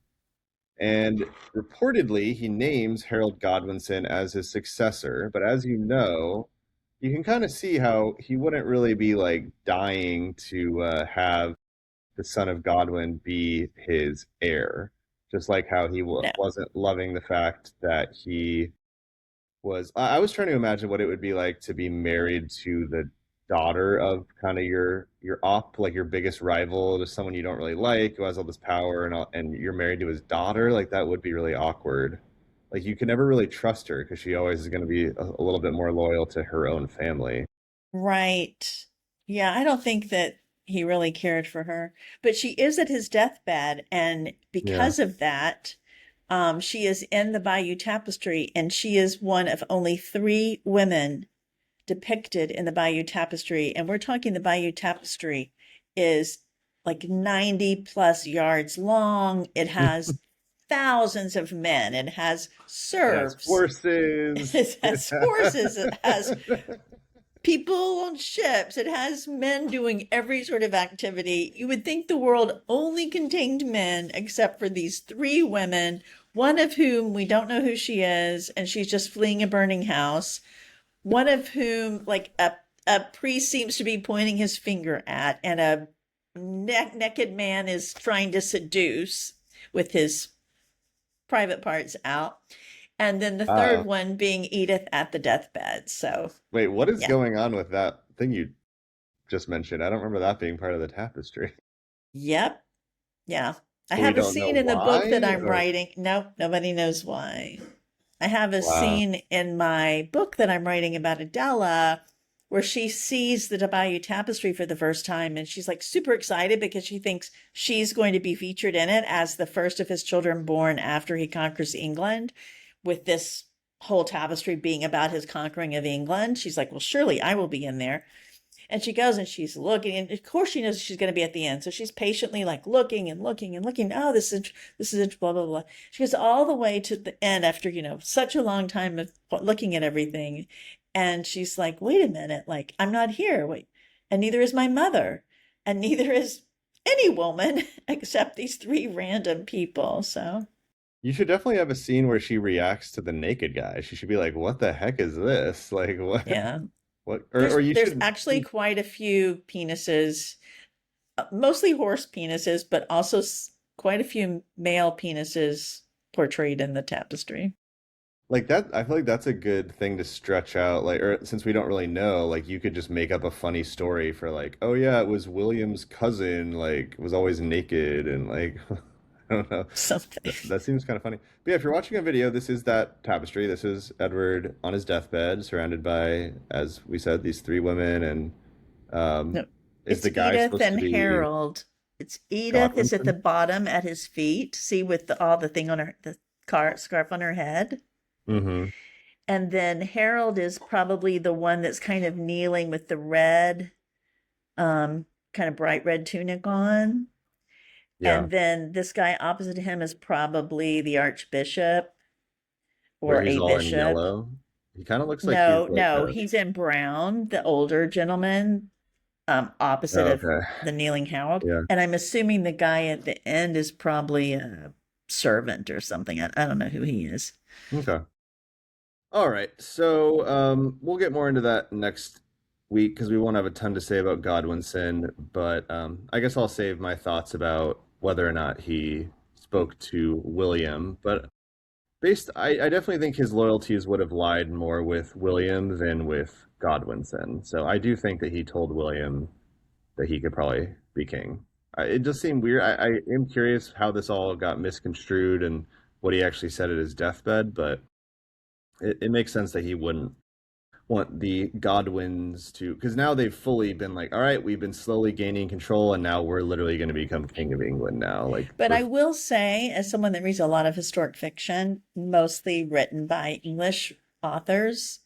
And reportedly, he names Harold Godwinson as his successor. But as you know, you can kind of see how he wouldn't really be like dying to have the son of Godwin be his heir, just like how he No. wasn't loving the fact that he was. I was trying to imagine what it would be like to be married to the daughter of kind of your op, like your biggest rival, to someone you don't really like who has all this power, and you're married to his daughter. Like that would be really awkward. Like you can never really trust her because she always is going to be a little bit more loyal to her own family. Right. Yeah, I don't think that he really cared for her, but she is at his deathbed, and Yeah. because of that, she is in the Bayeux Tapestry, and she is one of only three women depicted in the Bayeux Tapestry. And we're talking the Bayeux Tapestry is like 90 plus yards long. It has thousands of men. It has It has serfs. horses. It has horses. It has people on ships. It has men doing every sort of activity. You would think the world only contained men, except for these three women, one of whom we don't know who she is, and she's just fleeing a burning house. one of whom like a priest seems to be pointing his finger at, and a naked man is trying to seduce with his private parts out. And then the third Ah, one being Edith at the deathbed. So, wait, what is yeah. going on with that thing you just mentioned? I don't remember that being part of the tapestry. Yep. Yeah. I But we have a don't know scene in the book that why, I'm or writing. Nope, nobody knows why. I have a wow. scene in my book that I'm writing about Adela where she sees the Bayeux Tapestry for the first time, and she's like super excited because she thinks she's going to be featured in it as the first of his children born after he conquers England, with this whole tapestry being about his conquering of England. She's like, well, surely I will be in there. And she goes and she's looking, and of course she knows she's going to be at the end. So she's patiently like looking and looking and looking. Oh, this is blah blah blah. She goes all the way to the end after such a long time of looking at everything, and she's like, wait a minute, like I'm not here. Wait, and neither is my mother, and neither is any woman except these three random people. So You should definitely have a scene where she reacts to the naked guy. She should be like, "What the heck is this?" Like, what? yeah, What? Or there's you there's should. actually quite a few penises, mostly horse penises, but also quite a few male penises portrayed in the tapestry. Like that, I feel like that's a good thing to stretch out. Like, or since we don't really know, like you could just make up a funny story for like, oh yeah, it was William's cousin, like was always naked and like, I don't know. Something. That seems kind of funny. But yeah, if you're watching a video, this is that tapestry. This is Edward on his deathbed, surrounded by, as we said, these three women. And No, is it's the guy Edith supposed to and be Harold. It's Edith is at the Godwin? bottom at his feet. See, with all the thing on the car scarf on her head. Mm-hmm. And then Harold is probably the one that's kind of kneeling with the red, um, kind of bright red tunic on. Yeah, And then this guy opposite him is probably the Archbishop where or he's a all in bishop. yellow. He kind of looks like he's No, like no, a. he's in brown, the older gentleman, opposite Oh, of okay. the kneeling Harold. Yeah. And I'm assuming the guy at the end is probably a servant or something. I don't know who he is. Okay. All right. So we'll get more into that next week because we won't have a ton to say about Godwinson, but I guess I'll save my thoughts about whether or not he spoke to William. But I definitely think his loyalties would have lied more with William than with Godwinson. So I do think that he told William that he could probably be king. It just seemed weird. I am curious how this all got misconstrued and what he actually said at his deathbed, but it makes sense that he wouldn't want the Godwins to, because now they've fully been like, all right, we've been slowly gaining control, and now we're literally going to become king of England now. Like But we're I will say, as someone that reads a lot of historic fiction, mostly written by English authors,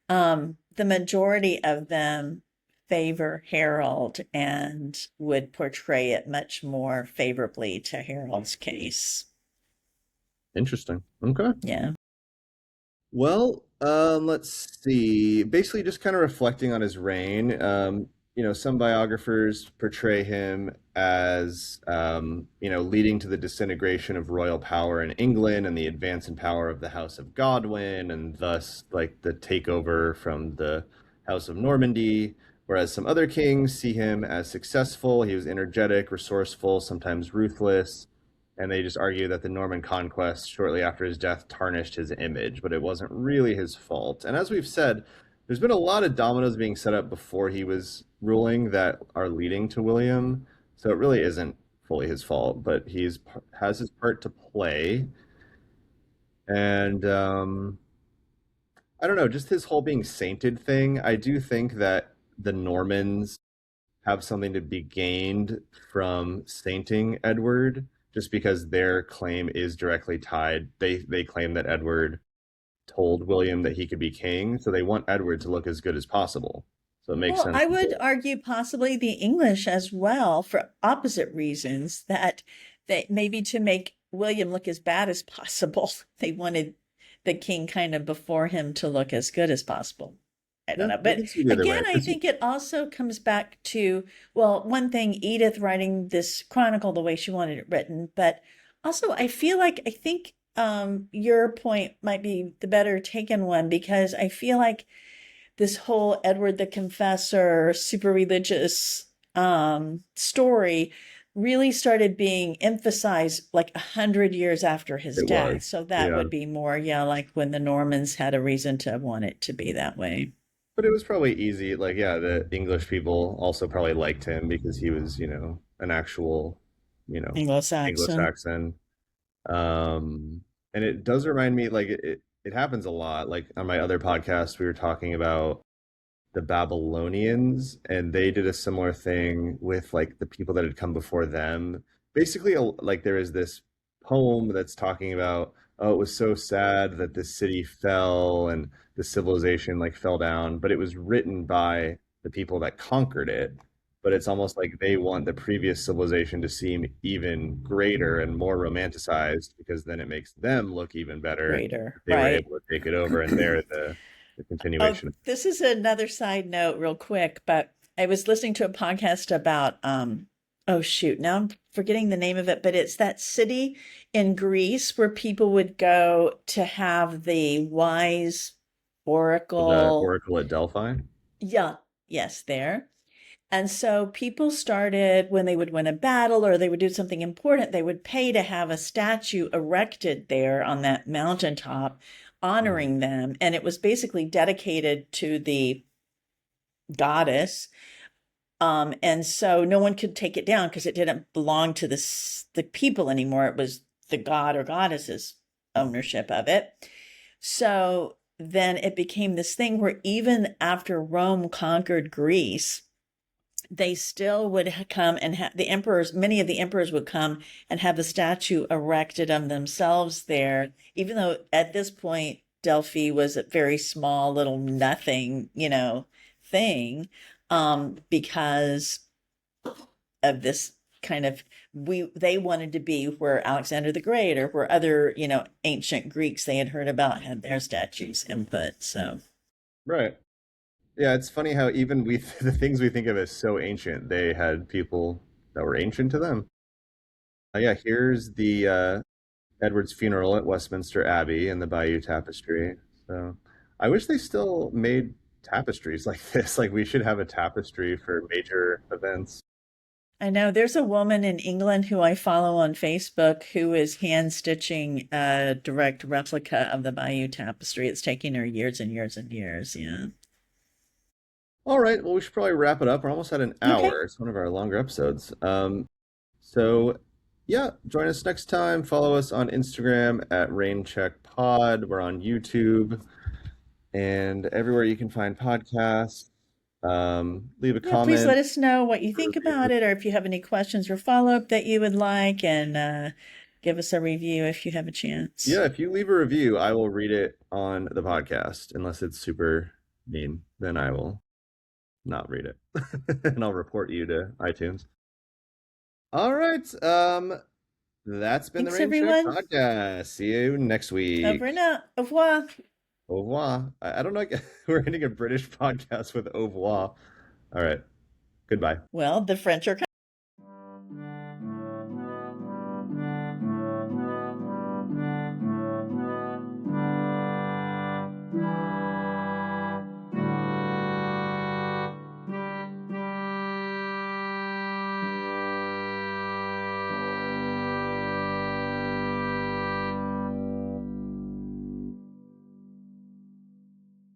the majority of them favor Harold and would portray it much more favorably to Harold's case. interesting. Okay. Yeah. Well, let's see. Basically, just kind of reflecting on his reign. Some biographers portray him as, leading to the disintegration of royal power in England and the advance in power of the House of Godwin, and thus, like, the takeover from the House of Normandy. Whereas some other kings see him as successful. He was energetic, resourceful, sometimes ruthless, and they just argue that the Norman conquest shortly after his death tarnished his image, but it wasn't really his fault. And as we've said, there's been a lot of dominoes being set up before he was ruling that are leading to William, so it really isn't fully his fault, but he's has his part to play. And I don't know, just his whole being sainted thing. I do think that the Normans have something to be gained from sainting Edward, just because their claim is directly tied. They claim that Edward told William that he could be king, so they want Edward to look as good as possible. So it makes Well, sense. I would argue possibly the English as well for opposite reasons, that they maybe to make William look as bad as possible, they wanted the king kind of before him to look as good as possible. I don't Yeah, know. I But can see the other way. again, I think it also comes back to, well, one thing, Edith writing this chronicle the way she wanted it written, but also I think your point might be the better taken one, because I feel like this whole Edward the Confessor, super religious story really started being emphasized like 100 years after his It was. death. So that Yeah. would be more, yeah, like when the Normans had a reason to want it to be that way. But it was probably easy. Like, yeah, the English people also probably liked him because he was, an actual, you know, Anglo-Saxon. Anglo-Saxon. Um, and it does remind me, like, it happens a lot. Like on my other podcast, we were talking about the Babylonians, and they did a similar thing with like the people that had come before them. Basically, like there is this poem that's talking about, oh, it was so sad that this city fell and the civilization like fell down, but it was written by the people that conquered it. But it's almost like they want the previous civilization to seem even greater and more romanticized because then it makes them look even better Greater, if they were right? able to take it over and they're the Oh, continuation. this is another side note, real quick, but I was listening to a podcast about oh shoot, now I'm forgetting the name of it, but it's that city in Greece where people would go to have the wise The oracle. Oracle at Delphi. Yeah, yes, there. And so people started when they would win a battle or they would do something important, they would pay to have a statue erected there on that mountaintop Mhm. honoring them. And it was basically dedicated to the goddess. And so no one could take it down because it didn't belong to the people anymore. It was the god or goddess's ownership of it. So then it became this thing where even after Rome conquered Greece, they still would come and the emperors, many of the emperors would come and have a statue erected of themselves there, even though at this point Delphi was a very small little nothing, thing, because of this kind of they wanted to be where Alexander the Great or where other, ancient Greeks they had heard about had their statues input. So Right. Yeah, it's funny how even we the things we think of as so ancient, they had people that were ancient to them. Yeah, here's the Edward's funeral at Westminster Abbey and the Bayeux Tapestry. So I wish they still made tapestries like this. Like we should have a tapestry for major events. I know there's a woman in England who I follow on Facebook who is hand stitching a direct replica of the Bayeux Tapestry. It's taking her years and years and years. Yeah. All right, well, we should probably wrap it up. We're almost at an Okay. hour. It's one of our longer episodes. So yeah, join us next time. Follow us on Instagram at RainCheckPod. We're on YouTube and everywhere you can find podcasts. Leave a Yeah, please let comment, us know what you a think about review. it or if you have any questions or follow up that you would like, and give us a review if you have a chance. Yeah, if you leave a review, I will read it on the podcast. Unless it's super mean, then I will not read it. And I'll report you to iTunes. All right. That's been the Thanks, Rain Check everyone. podcast. See you next Over week. and out. Au revoir. Au revoir. I don't know. We're ending a British podcast with au revoir. All right. Goodbye. Well, the French are